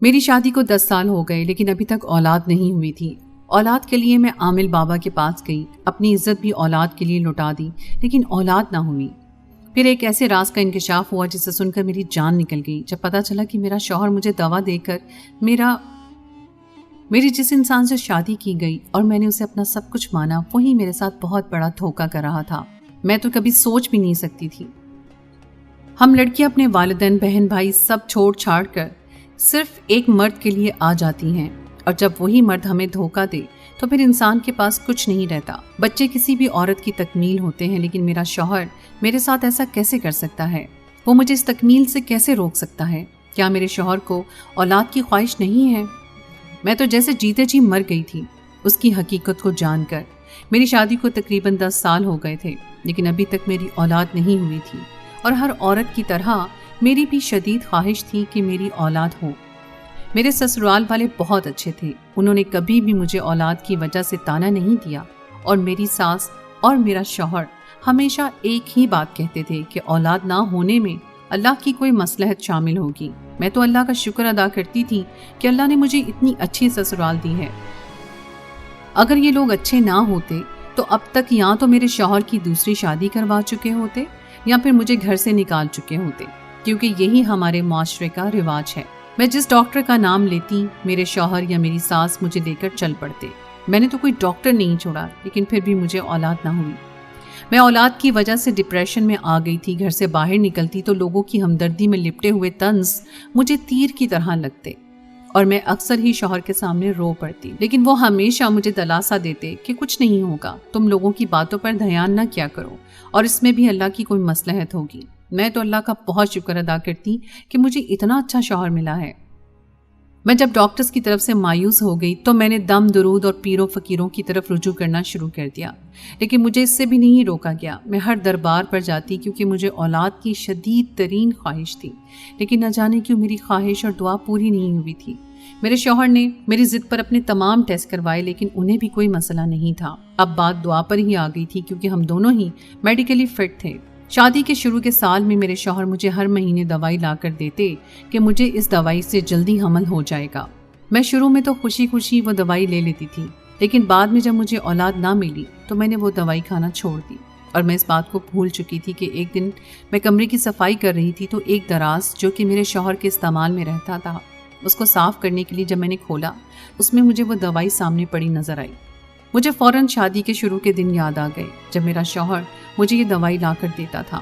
میری شادی کو 10 سال ہو گئے لیکن ابھی تک اولاد نہیں ہوئی تھی۔ اولاد کے لیے میں عامل بابا کے پاس گئی، اپنی عزت بھی اولاد کے لیے لٹا دی، لیکن اولاد نہ ہوئی۔ پھر ایک ایسے راز کا انکشاف ہوا جسے سن کر میری جان نکل گئی، جب پتا چلا کہ میرا شوہر مجھے دوا دے کر میری جس انسان سے شادی کی گئی اور میں نے اسے اپنا سب کچھ مانا، وہی میرے ساتھ بہت بڑا دھوکہ کر رہا تھا۔ میں تو کبھی سوچ بھی نہیں سکتی تھی۔ ہم لڑکیاں اپنے والدین، بہن، بھائی سب چھوڑ چھاڑ کر صرف ایک مرد کے لیے آ جاتی ہیں، اور جب وہی مرد ہمیں دھوکہ دے تو پھر انسان کے پاس کچھ نہیں رہتا۔ بچے کسی بھی عورت کی تکمیل ہوتے ہیں، لیکن میرا شوہر میرے ساتھ ایسا کیسے کر سکتا ہے؟ وہ مجھے اس تکمیل سے کیسے روک سکتا ہے؟ کیا میرے شوہر کو اولاد کی خواہش نہیں ہے؟ میں تو جیسے جیتے جی مر گئی تھی اس کی حقیقت کو جان کر۔ میری شادی کو تقریباً 10 سال ہو گئے تھے، لیکن ابھی تک میری اولاد نہیں ہوئی تھی، اور ہر عورت کی طرح میری بھی شدید خواہش تھی کہ میری اولاد ہو۔ میرے سسرال والے بہت اچھے تھے، انہوں نے کبھی بھی مجھے اولاد کی وجہ سے طعنہ نہیں دیا، اور میری ساس اور میرا شوہر ہمیشہ ایک ہی بات کہتے تھے کہ اولاد نہ ہونے میں اللہ کی کوئی مصلحت شامل ہوگی۔ میں تو اللہ کا شکر ادا کرتی تھی کہ اللہ نے مجھے اتنی اچھی سسرال دی ہے۔ اگر یہ لوگ اچھے نہ ہوتے تو اب تک یا تو میرے شوہر کی دوسری شادی کروا چکے ہوتے یا پھر مجھے گھر سے نکال چکے ہوتے، کیونکہ یہی ہمارے معاشرے کا رواج ہے۔ میں جس ڈاکٹر کا نام لیتی، میرے شوہر یا میری ساس مجھے لے کر چل پڑتے۔ میں نے تو کوئی ڈاکٹر نہیں چھوڑا، لیکن پھر بھی مجھے اولاد نہ ہوئی۔ میں اولاد کی وجہ سے ڈپریشن میں آ گئی تھی۔ گھر سے باہر نکلتی تو لوگوں کی ہمدردی میں لپٹے ہوئے طنز مجھے تیر کی طرح لگتے، اور میں اکثر ہی شوہر کے سامنے رو پڑتی، لیکن وہ ہمیشہ مجھے دلاسا دیتے کہ کچھ نہیں ہوگا، تم لوگوں کی باتوں پر دھیان نہ کیا کرو، اور اس میں بھی اللہ کی کوئی مصلحت ہوگی۔ میں تو اللہ کا بہت شکر ادا کرتی کہ مجھے اتنا اچھا شوہر ملا ہے۔ میں جب ڈاکٹرز کی طرف سے مایوس ہو گئی تو میں نے دم درود اور پیروں فقیروں کی طرف رجوع کرنا شروع کر دیا، لیکن مجھے اس سے بھی نہیں روکا گیا۔ میں ہر دربار پر جاتی کیونکہ مجھے اولاد کی شدید ترین خواہش تھی، لیکن نہ جانے کیوں میری خواہش اور دعا پوری نہیں ہوئی تھی۔ میرے شوہر نے میری ضد پر اپنے تمام ٹیسٹ کروائے، لیکن انہیں بھی کوئی مسئلہ نہیں تھا۔ اب بات دعا پر ہی آ گئی تھی کیونکہ ہم دونوں ہی میڈیکلی فٹ تھے۔ شادی کے شروع کے سال میں میرے شوہر مجھے ہر مہینے دوائی لا کر دیتے کہ مجھے اس دوائی سے جلدی حمل ہو جائے گا۔ میں شروع میں تو خوشی خوشی وہ دوائی لے لیتی تھی، لیکن بعد میں جب مجھے اولاد نہ ملی تو میں نے وہ دوائی کھانا چھوڑ دی، اور میں اس بات کو بھول چکی تھی کہ ایک دن میں کمرے کی صفائی کر رہی تھی تو ایک دراز جو کہ میرے شوہر کے استعمال میں رہتا تھا، اس کو صاف کرنے کے لیے جب میں نے کھولا، اس میں مجھے وہ دوائی سامنے پڑی نظر آئی۔ مجھے فوراً شادی کے شروع کے دن یاد آ گئے جب میرا شوہر مجھے یہ دوائی لا کر دیتا تھا۔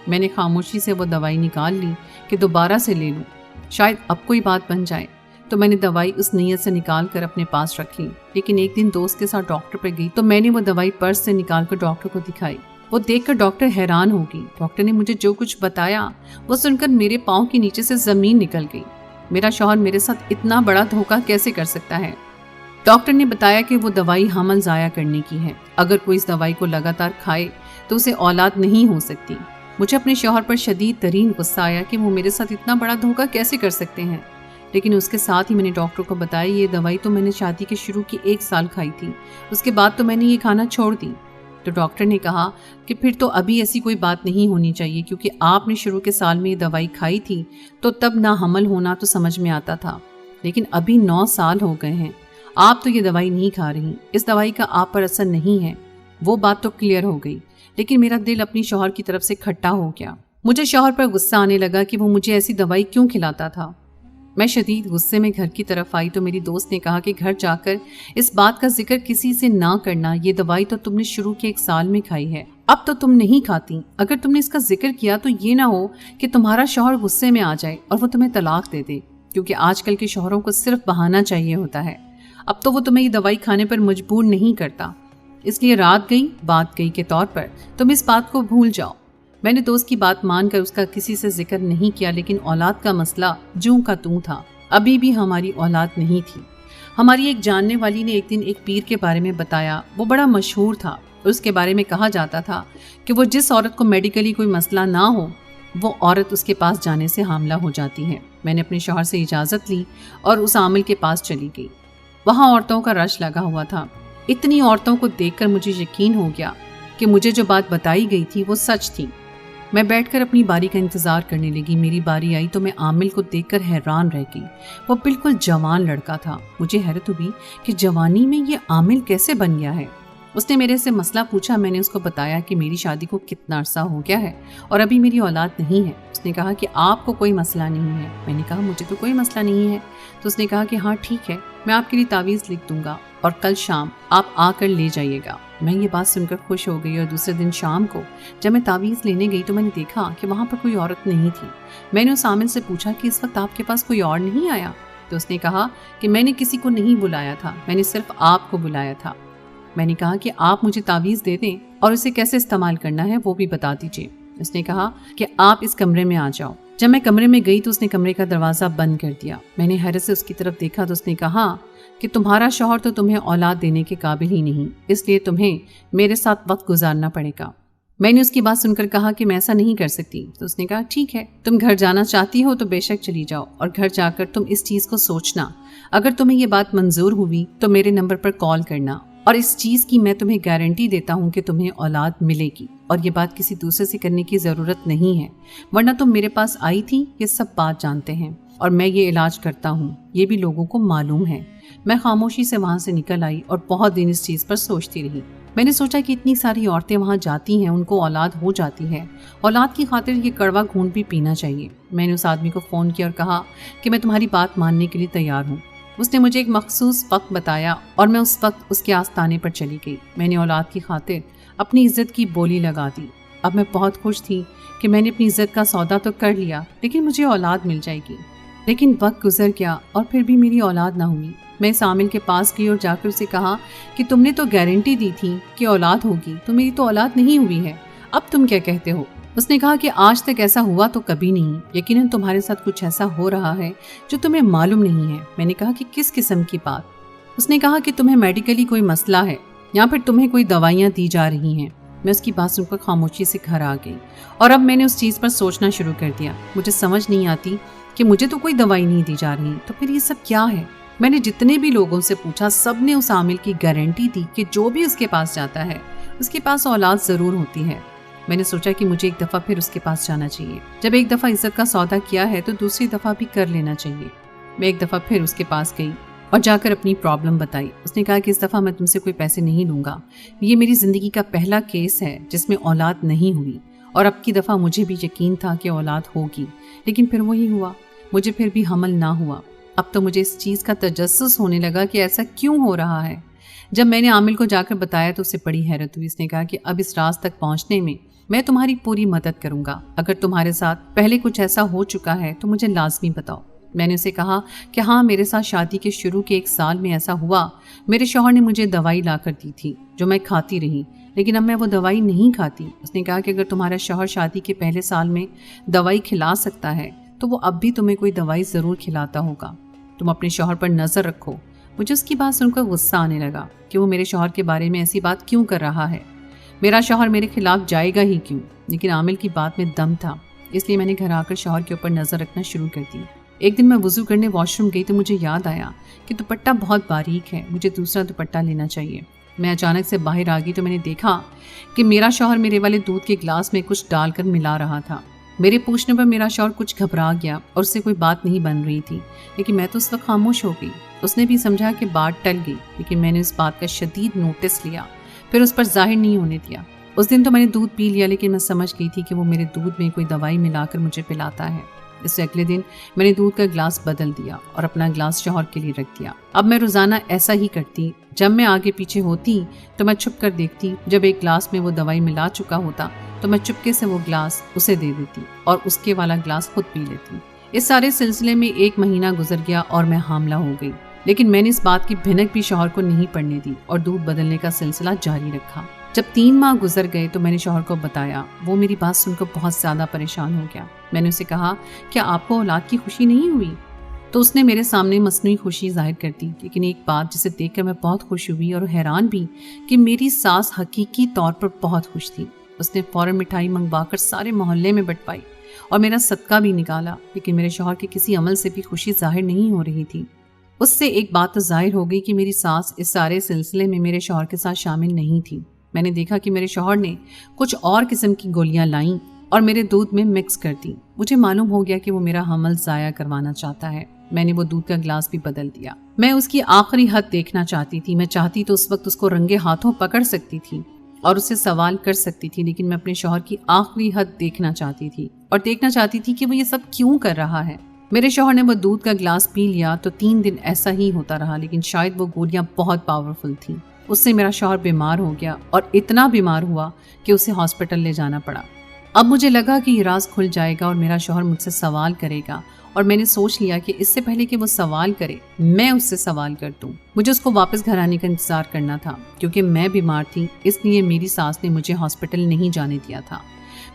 میں نے خاموشی سے وہ دوائی نکال لی کہ دوبارہ سے لے لوں، شاید اب کوئی بات بن جائے، تو میں نے دوائی اس نیت سے نکال کر اپنے پاس رکھی۔ لیکن ایک دن دوست کے ساتھ ڈاکٹر پہ گئی تو میں نے وہ دوائی پرس سے نکال کر ڈاکٹر کو دکھائی۔ وہ دیکھ کر ڈاکٹر حیران ہو گئی۔ ڈاکٹر نے مجھے جو کچھ بتایا وہ سن کر میرے پاؤں کے نیچے سے زمین نکل گئی۔ میرا شوہر میرے ساتھ اتنا بڑا دھوکہ کیسے کر سکتا ہے؟ ڈاکٹر نے بتایا کہ وہ دوائی حمل ضائع کرنے کی ہے، اگر کوئی اس دوائی کو لگاتار کھائے تو اسے اولاد نہیں ہو سکتی۔ مجھے اپنے شوہر پر شدید ترین غصہ آیا کہ وہ میرے ساتھ اتنا بڑا دھوکہ کیسے کر سکتے ہیں، لیکن اس کے ساتھ ہی میں نے ڈاکٹر کو بتایا یہ دوائی تو میں نے شادی کے شروع کی 1 سال کھائی تھی، اس کے بعد تو میں نے یہ کھانا چھوڑ دی۔ تو ڈاکٹر نے کہا کہ پھر تو ابھی ایسی کوئی بات نہیں ہونی چاہیے، کیونکہ آپ نے شروع کے سال میں یہ دوائی کھائی تھی تو تب نہ حمل ہونا تو سمجھ میں آتا تھا، لیکن ابھی 9 سال ہو گئے ہیں، آپ تو یہ دوائی نہیں کھا رہی، اس دوائی کا آپ پر اثر نہیں ہے۔ وہ بات تو کلیئر ہو گئی، لیکن میرا دل اپنی شوہر کی طرف سے کھٹا ہو گیا۔ مجھے شوہر پر غصہ آنے لگا کہ وہ مجھے ایسی دوائی کیوں کھلاتا تھا۔ میں شدید غصے میں گھر کی طرف آئی تو میری دوست نے کہا کہ گھر جا کر اس بات کا ذکر کسی سے نہ کرنا، یہ دوائی تو تم نے شروع کے 1 سال میں کھائی ہے، اب تو تم نہیں کھاتی، اگر تم نے اس کا ذکر کیا تو یہ نہ ہو کہ تمہارا شوہر غصے میں آ جائے اور وہ تمہیں طلاق دے دے، کیونکہ آج کل کے شوہروں کو صرف بہانہ چاہیے ہوتا ہے۔ اب تو وہ تمہیں یہ دوائی کھانے پر مجبور نہیں کرتا، اس لیے رات گئی بات گئی کے طور پر تم اس بات کو بھول جاؤ۔ میں نے دوست کی بات مان کر اس کا کسی سے ذکر نہیں کیا، لیکن اولاد کا مسئلہ جوں کا توں تھا، ابھی بھی ہماری اولاد نہیں تھی۔ ہماری ایک جاننے والی نے ایک دن ایک پیر کے بارے میں بتایا، وہ بڑا مشہور تھا، اس کے بارے میں کہا جاتا تھا کہ وہ جس عورت کو میڈیکلی کوئی مسئلہ نہ ہو وہ عورت اس کے پاس جانے سے حاملہ ہو جاتی ہے۔ میں نے اپنے شوہر سے اجازت لی اور اس عامل کے پاس چلی گئی۔ وہاں عورتوں کا رش لگا ہوا تھا۔ اتنی عورتوں کو دیکھ کر مجھے یقین ہو گیا کہ مجھے جو بات بتائی گئی تھی وہ سچ تھی۔ मैं बैठकर अपनी बारी का इंतजार करने लगी। मेरी बारी आई तो मैं आमिल को देखकर हैरान रह गई। वो बिल्कुल जवान लड़का था। मुझे हैरत हुई कि जवानी में ये आमिल कैसे बन गया है। उसने मेरे से मसला पूछा। मैंने उसको बताया कि मेरी शादी को कितना अरसा हो गया है और अभी मेरी औलाद नहीं है। उसने कहा कि आपको कोई मसला नहीं है। मैंने कहा मुझे तो कोई मसला नहीं है। तो उसने कहा कि हाँ ठीक है, मैं आपके लिए तावीज़ लिख दूंगा और कल शाम आप आकर ले जाइएगा। मैं ये बात सुनकर खुश हो गई और दूसरे दिन शाम को जब मैं तावीज़ लेने गई तो मैंने देखा कि वहाँ पर कोई औरत नहीं थी। मैंने उस आमिल से पूछा कि इस वक्त आपके पास कोई और नहीं आया? तो उसने कहा कि मैंने किसी को नहीं बुलाया था, मैंने सिर्फ आपको बुलाया था। मैंने कहा कि आप मुझे तावीज़ दे दें और उसे कैसे इस्तेमाल करना है वो भी बता दीजिए। उसने कहा कि आप इस कमरे में आ जाओ। जब मैं कमरे में गई तो उसने कमरे का दरवाज़ा बंद कर दिया। मैंने हैरत से उसकी तरफ देखा तो उसने कहा कि तुम्हारा शौहर तो तुम्हें औलाद देने के काबिल ही नहीं, इसलिए तुम्हें मेरे साथ वक्त गुजारना पड़ेगा। मैंने उसकी बात सुनकर कहा कि मैं ऐसा नहीं कर सकती। तो उसने कहा ठीक है, तुम घर जाना चाहती हो तो बेशक चली जाओ और घर जाकर तुम इस चीज़ को सोचना। अगर तुम्हें ये बात मंजूर हुई तो मेरे नंबर पर कॉल करना और इस चीज़ की मैं तुम्हें गारंटी देता हूँ कि तुम्हें औलाद मिलेगी और ये बात किसी दूसरे से करने की ज़रूरत नहीं है, वरना तुम मेरे पास आई थी। ये सब बात जानते हैं और मैं ये इलाज करता हूँ, ये भी लोगों को मालूम है। मैं खामोशी से वहाँ से निकल आई और बहुत दिन इस चीज़ पर सोचती रही। मैंने सोचा कि इतनी सारी औरतें वहाँ जाती हैं, उनको औलाद हो जाती है, औलाद की खातिर ये कड़वा खून भी पीना चाहिए। मैंने उस आदमी को फ़ोन किया और कहा कि मैं तुम्हारी बात मानने के लिए तैयार हूँ। उसने मुझे एक मखसूस वक्त बताया और मैं उस वक्त उसके आस्ताने पर चली गई। मैंने औलाद की खातिर अपनी इज्जत की बोली लगा दी। अब मैं बहुत खुश थी कि मैंने अपनी इज्जत का सौदा तो कर लिया, लेकिन मुझे औलाद मिल जाएगी। लेकिन वक्त गुजर गया और फिर भी मेरी औलाद ना हुई। मैं इस आमिल के पास गई और जाकर उसे कहा कि तुमने तो गारंटी दी थी कि औलाद होगी, तो मेरी तो औलाद नहीं हुई है, अब तुम क्या कहते हो? उसने कहा कि आज तक ऐसा हुआ तो कभी नहीं, यकीनन तुम्हारे साथ कुछ ऐसा हो रहा है जो तुम्हें मालूम नहीं है। मैंने कहा कि किस किस्म की बात? उसने कहा कि तुम्हें मेडिकली कोई मसला है या फिर तुम्हें कोई दवाइयाँ दी जा रही हैं। मैं उसकी बात सुनकर खामोशी से घर आ गई और अब मैंने उस चीज़ पर सोचना शुरू कर दिया। मुझे समझ नहीं आती कि मुझे तो कोई दवाई नहीं दी जा रही, तो फिर ये सब क्या है? मैंने जितने भी लोगों से पूछा, सब ने उस आमिल की गारंटी दी कि जो भी उसके पास जाता है उसके पास औलाद ज़रूर होती है। मैंने सोचा कि मुझे एक दफ़ा फिर उसके पास जाना चाहिए। जब एक दफ़ा इज्जत का सौदा किया है तो दूसरी दफ़ा भी कर लेना चाहिए। मैं एक दफ़ा फिर उसके पास गई और जाकर अपनी प्रॉब्लम बताई। उसने कहा कि इस दफ़ा मैं तुमसे कोई पैसे नहीं लूँगा, ये मेरी ज़िंदगी का पहला केस है जिसमें औलाद नहीं हुई और अब की दफ़ा मुझे भी यकीन था कि औलाद होगी, लेकिन फिर वही हुआ, मुझे फिर भी हमल ना हुआ। अब तो मुझे इस चीज़ का तजस्सुस होने लगा कि ऐसा क्यों हो रहा है। जब मैंने आमिल को जाकर बताया तो उसे बड़ी हैरत हुई। उसने कहा कि अब इस राज तक पहुँचने में मैं तुम्हारी पूरी मदद करूँगा। अगर तुम्हारे साथ पहले कुछ ऐसा हो चुका है तो मुझे लाजमी बताओ। मैंने उसे कहा कि हाँ, मेरे साथ शादी के शुरू के 1 साल में ऐसा हुआ। मेरे शौहर ने मुझे दवाई ला कर दी थी जो मैं खाती रही, लेकिन अब मैं वो दवाई नहीं खाती। उसने कहा कि अगर तुम्हारा शौहर शादी के पहले साल में दवाई खिला सकता है तो वो अब भी तुम्हें कोई दवाई ज़रूर खिलाता होगा। तुम अपने शौहर पर नज़र रखो। मुझे उसकी बात सुनकर गुस्सा आने लगा कि वो मेरे शौहर के बारे में ऐसी बात क्यों कर रहा है। मेरा शौहर मेरे खिलाफ जाएगा ही क्यों? लेकिन आमिल की बात में दम था, इसलिए मैंने घर आकर शौहर के ऊपर नज़र रखना शुरू कर दी। एक दिन मैं वज़ू करने वॉशरूम गई तो मुझे याद आया कि दुपट्टा बहुत बारीक है, मुझे दूसरा दुपट्टा लेना चाहिए। मैं अचानक से बाहर आ गई तो मैंने देखा कि मेरा शौहर मेरे वाले दूध के गिलास में कुछ डालकर मिला रहा था। मेरे पूछने पर मेरा शौहर कुछ घबरा गया और उससे कोई बात नहीं बन रही थी, लेकिन मैं तो उस वक्त खामोश हो गई। उसने भी समझा कि बात टल गई, लेकिन मैंने इस बात का शदीद नोटिस लिया, फिर उस पर जाहिर नहीं होने दिया। उस दिन तो मैंने दूध पी लिया, लेकिन मैं समझ गई थी कि वो मेरे दूध में कोई दवाई मिलाकर मुझे पिलाता है। इससे अगले दिन मैंने दूध का गिलास बदल दिया और अपना गिलास शौहर के लिए रख दिया। अब मैं रोज़ाना ऐसा ही करती। जब मैं आगे पीछे होती तो मैं छुप कर देखती, जब एक गिलास में वो दवाई मिला चुका होता तो मैं चुपके से वो गिलास उसे दे देती और उसके वाला गिलास खुद पी लेती। इस सारे सिलसिले में 1 महीना गुजर गया और मैं हामला हो गई, लेकिन मैंने इस बात की भिनक भी शौहर को नहीं पड़ने दी और दूध बदलने का सिलसिला जारी रखा। जब 3 माह गुजर गए तो मैंने शौहर को बताया। वो मेरी बात सुनकर बहुत ज़्यादा परेशान हो गया। मैंने उसे कहा, क्या आपको औलाद की खुशी नहीं हुई? तो उसने मेरे सामने मसनूई खुशी जाहिर कर दी, लेकिन एक बात जिसे देखकर मैं बहुत खुश हुई और हैरान भी कि मेरी सास हकीकी तौर पर बहुत खुश थी। उसने फ़ौरन मिठाई मंगवाकर सारे मोहल्ले में बंटवाई और मेरा सदका भी निकाला, लेकिन मेरे शौहर के किसी अमल से भी खुशी जाहिर नहीं हो रही थी। उससे एक बात तो जाहिर हो गई कि मेरी सास इस सारे सिलसिले में मेरे शौहर के साथ शामिल नहीं थी। मैंने देखा कि मेरे शौहर ने कुछ और किस्म की गोलियां लाईं और मेरे दूध में मिक्स कर दी। मुझे मालूम हो गया कि वो मेरा हमल ज़ाया करवाना चाहता है। मैंने वो दूध का गिलास भी बदल दिया। मैं उसकी आखिरी हद देखना चाहती थी। मैं चाहती तो उस वक्त उसको रंगे हाथों पकड़ सकती थी और उससे सवाल कर सकती थी, लेकिन मैं अपने शौहर की आखिरी हद देखना चाहती थी और देखना चाहती थी कि वो ये सब क्यों कर रहा है। मेरे शौहर ने वो दूध का गिलास पी लिया तो 3 दिन ऐसा ही होता रहा, लेकिन शायद वो गोलियां बहुत पावरफुल थी। उससे मेरा शौहर बीमार हो गया और इतना बीमार हुआ कि उसे हॉस्पिटल ले जाना पड़ा। अब मुझे लगा कि ये राज खुल जाएगा और मेरा शौहर मुझसे सवाल करेगा, और मैंने सोच लिया कि इससे पहले कि वो सवाल करे मैं उससे सवाल कर दूं। मुझे उसको वापस घर आने का इंतजार करना था। क्योंकि मैं बीमार थी इसलिए मेरी सास ने मुझे हॉस्पिटल नहीं जाने दिया था।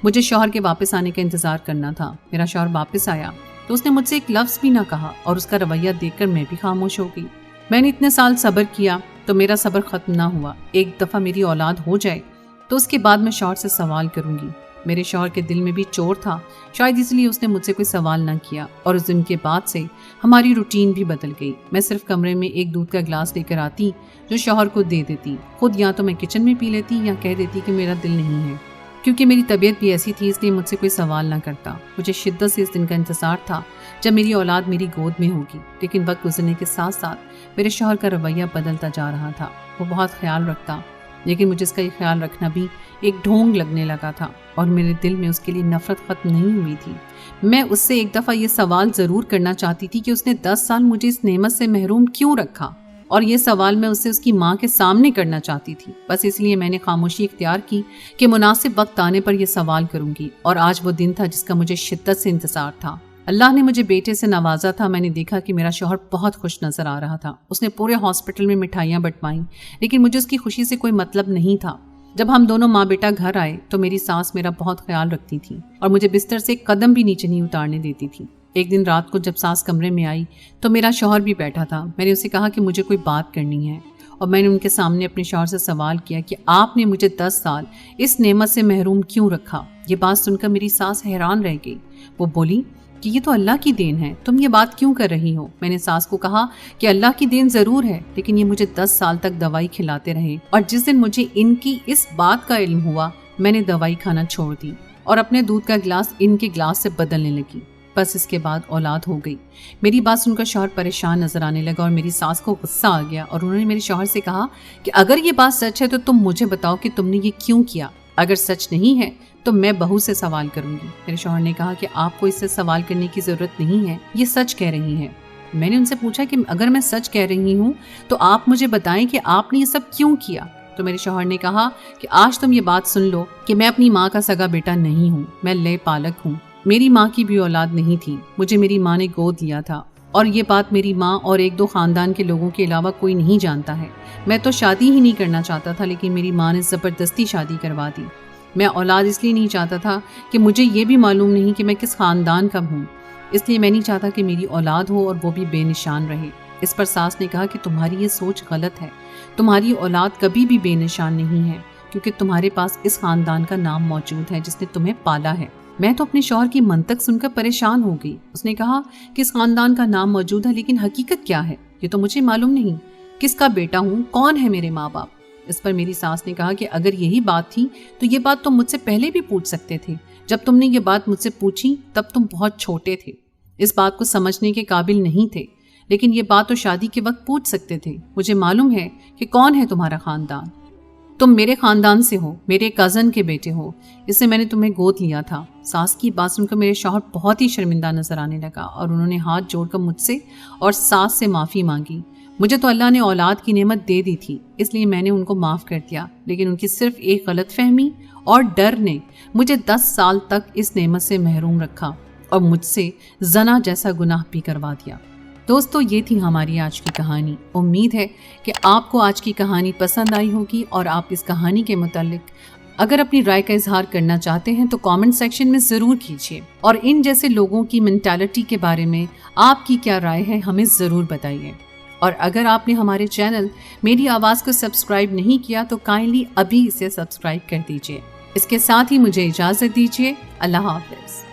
मुझे शौहर के वापस आने का इंतजार करना था। मेरा शौहर वापस आया तो उसने मुझसे एक लफ्ज़ भी ना कहा और उसका रवैया देखकर मैं भी खामोश हो गई। मैंने इतने साल सब्र किया तो मेरा सब्र ख़त्म ना हुआ। एक दफ़ा मेरी औलाद हो जाए तो उसके बाद मैं शौहर से सवाल करूंगी। मेरे शौहर के दिल में भी चोर था, शायद इसलिए उसने मुझसे कोई सवाल ना किया, और उस दिन के बाद से हमारी रूटीन भी बदल गई। मैं सिर्फ कमरे में एक दूध का गिलास लेकर आती जो शौहर को दे देती। खुद या तो मैं किचन में पी लेती या कह देती कि मेरा दिल नहीं है। क्योंकि मेरी तबीयत भी ऐसी थी इसलिए मुझसे कोई सवाल ना करता। मुझे शिद्दत से इस दिन का इंतजार था जब मेरी औलाद मेरी गोद में होगी। लेकिन वक्त गुजरने के साथ साथ मेरे शौहर का रवैया बदलता जा रहा था। वो बहुत ख्याल रखता, लेकिन मुझे इसका ये ख्याल रखना भी एक ढोंग लगने लगा था और मेरे दिल में उसके लिए नफरत खत्म नहीं हुई थी। मैं उससे एक दफ़ा ये सवाल ज़रूर करना चाहती थी कि उसने 10 साल मुझे इस नेमत से महरूम क्यों रखा, और ये सवाल मैं उससे उसकी माँ के सामने करना चाहती थी। बस इसलिए मैंने खामोशी इख्तियार की कि मुनासिब वक्त आने पर यह सवाल करूंगी। और आज वो दिन था जिसका मुझे शिद्दत से इंतजार था। अल्लाह ने मुझे बेटे से नवाजा था। मैंने देखा कि मेरा शौहर बहुत खुश नजर आ रहा था। उसने पूरे हॉस्पिटल में मिठाइयाँ बंटवाईं, लेकिन मुझे उसकी खुशी से कोई मतलब नहीं था। जब हम दोनों माँ बेटा घर आए तो मेरी सास मेरा बहुत ख्याल रखती थी और मुझे बिस्तर से एक कदम भी नीचे नहीं उतारने देती थी। एक दिन रात को जब सास कमरे में आई तो मेरा शौहर भी बैठा था। मैंने उसे कहा कि मुझे कोई बात करनी है, और मैंने उनके सामने अपने शौहर से सवाल किया कि आपने मुझे 10 साल इस नेमत से महरूम क्यों रखा। ये बात सुनकर मेरी सास हैरान रह गई। वो बोली कि ये तो अल्लाह की देन है, तुम ये बात क्यों कर रही हो। मैंने सास को कहा कि अल्लाह की देन ज़रूर है, लेकिन ये मुझे 10 साल तक दवाई खिलाते रहे, और जिस दिन मुझे इनकी इस बात का इल्म हुआ मैंने दवाई खाना छोड़ दी और अपने दूध का गिलास इनके गिलास से बदलने लगी। बस इसके बाद औलाद हो गई। मेरी बात सुनकर शौहर परेशान नजर आने लगा और मेरी सास को गुस्सा आ गया, और उन्होंने मेरे शौहर से कहा कि अगर ये बात सच है तो तुम मुझे बताओ कि तुमने ये क्यों किया। अगर सच नहीं है तो मैं बहू से सवाल करूंगी। मेरे शौहर ने कहा कि आपको इससे सवाल करने की जरूरत नहीं है, ये सच कह रही है। मैंने उनसे पूछा कि अगर मैं सच कह रही हूँ तो आप मुझे बताएं कि आपने ये सब क्यों किया। तो मेरे शौहर ने कहा कि आज तुम ये बात सुन लो कि मैं अपनी माँ का सगा बेटा नहीं हूँ, मैं ले पालक हूँ। मेरी माँ की भी औलाद नहीं थी, मुझे मेरी माँ ने गोद लिया था, और ये बात मेरी माँ और 1-2 खानदान के लोगों के अलावा कोई नहीं जानता है। मैं तो शादी ही नहीं करना चाहता था, लेकिन मेरी माँ ने ज़बरदस्ती शादी करवा दी। मैं औलाद इसलिए नहीं चाहता था कि मुझे ये भी मालूम नहीं कि मैं किस खानदान का हूँ, इसलिए मैं नहीं चाहता कि मेरी औलाद हो और वो भी बेनिशान रहे। इस पर सास ने कहा कि तुम्हारी ये सोच गलत है, तुम्हारी औलाद कभी भी बेनिशान नहीं है, क्योंकि तुम्हारे पास इस खानदान का नाम मौजूद है जिसने तुम्हें पाला है। मैं तो अपने शौहर की मंतक सुनकर परेशान हो गई। उसने कहा कि इस खानदान का नाम मौजूद है, लेकिन हकीकत क्या है ये तो मुझे मालूम नहीं। किसका बेटा हूँ, कौन है मेरे माँ बाप। इस पर मेरी सास ने कहा कि अगर यही बात थी तो ये बात तुम मुझसे पहले भी पूछ सकते थे। जब तुमने ये बात मुझसे पूछी तब तुम बहुत छोटे थे, इस बात को समझने के काबिल नहीं थे, लेकिन ये बात तो शादी के वक्त पूछ सकते थे। मुझे मालूम है कि कौन है तुम्हारा खानदान। तुम मेरे खानदान से हो, मेरे कज़न के बेटे हो, इससे मैंने तुम्हें गोद लिया था। सास की बात सुनकर मेरे शौहर बहुत ही शर्मिंदा नजर आने लगा और उन्होंने हाथ जोड़कर मुझसे और सास से माफ़ी मांगी। मुझे तो अल्लाह ने औलाद की नेमत दे दी थी, इसलिए मैंने उनको माफ़ कर दिया, लेकिन उनकी सिर्फ एक गलतफहमी और डर ने मुझे 10 साल तक इस नेमत से महरूम रखा और मुझसे जना जैसा गुनाह भी करवा दिया। दोस्तों, ये थी हमारी आज की कहानी। उम्मीद है कि आपको आज की कहानी पसंद आई होगी और आप इस कहानी के मुतालिक अगर अपनी राय का इजहार करना चाहते हैं तो कमेंट सेक्शन में ज़रूर कीजिए, और इन जैसे लोगों की मेंटालिटी के बारे में आपकी क्या राय है हमें ज़रूर बताइए। और अगर आपने हमारे चैनल मेरी आवाज़ को सब्सक्राइब नहीं किया तो काइंडली अभी इसे सब्सक्राइब कर दीजिए। इसके साथ ही मुझे इजाज़त दीजिए। अल्लाह हाफ़िज़।